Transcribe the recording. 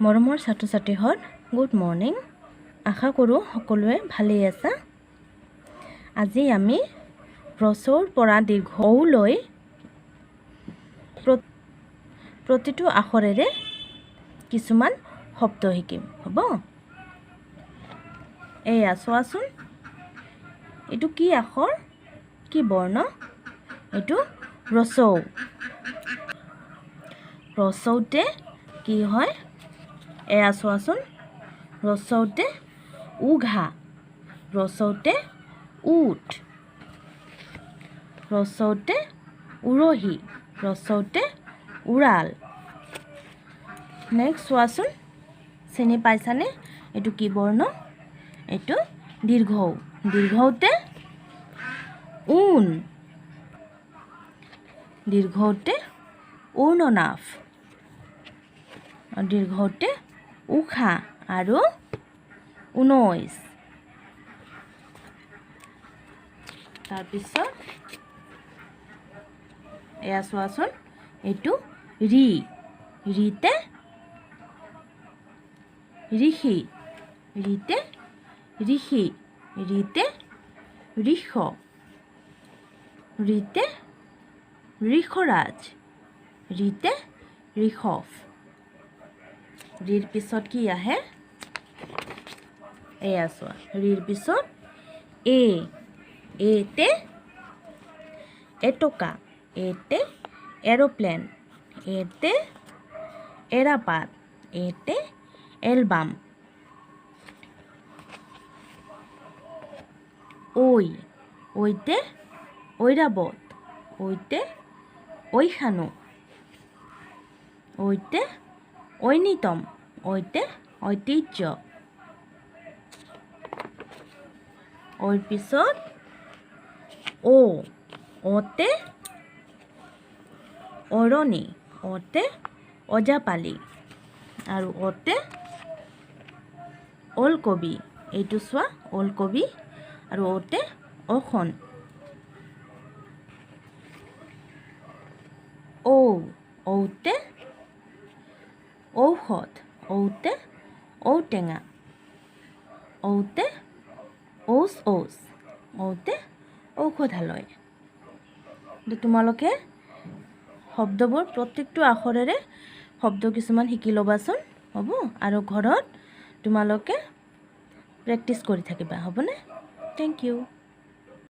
মৰমৰ ছাত্ৰ ছাত্ৰীহঁত good morning. আশা কৰোঁ সকলোৱে ভালেই আছা। আজি আমি ৰছৰ পৰা দীৰ্ঘলৈ প্ৰতিটো আখৰেৰে কিছুমান শব্দ শিকিম, হ'ব? এয়া চোৱাচোন, এইটো কি আখৰ, কি বৰ্ণ? এইটো ৰছৌ। ৰছৌতে কি হয়? এয়া চোৱাচোন, ৰছৌতে উঘা, ৰছৌতে উঠ, ৰছৌতে উৰহি, ৰছৌতে উৰাল। নেক্সট চোৱাচোন, চিনি পাইছানে? এইটো কি বৰ্ণ? এইটো দীৰ্ঘৌ। দীৰ্ঘৌতে ঊণ, দীৰ্ঘৌতে ঊৰ্ণনাভ, দীৰ্ঘৌতে উষা আৰু 19। তাৰপিছত এয়া চোৱাচোন, এইটো ৰি। ৰিতে ঋষি, ৰিতে ঋষি, ৰিতে ঋষ, ৰিতে ঋষৰাজ, ৰিতে ঋষভ। ৰিৰ পিছত কি আহে? এয়া চোৱা, ৰিৰ পিছত এতে এটকা, এতে এৰোপ্লেন, এতে এৰাপাত, এতে এলবাম। ঐতে ঐৰাবত, ঐতে ঐশানু, ঐতে ঐনিতম, ঐতে ঐতিহ্য। ঐৰ পিছত অতে অৰণি, অতে অজাপালি আৰু অতে ওলকবি। এইটো চোৱা, ওলকবি আৰু অতে অখন। ঔতে ঔষধ, ঔতে ঔটেঙা, ঔতে ঔচ, ঔতে ঔষধালয়। তোমালোকে শব্দবোৰ প্ৰত্যেকটো আখৰেৰে শব্দ কিছুমান শিকি ল'বাচোন, হ'ব? আৰু ঘৰত তোমালোকে প্ৰেক্টিছ কৰি থাকিবা, হ'বনে? Thank U.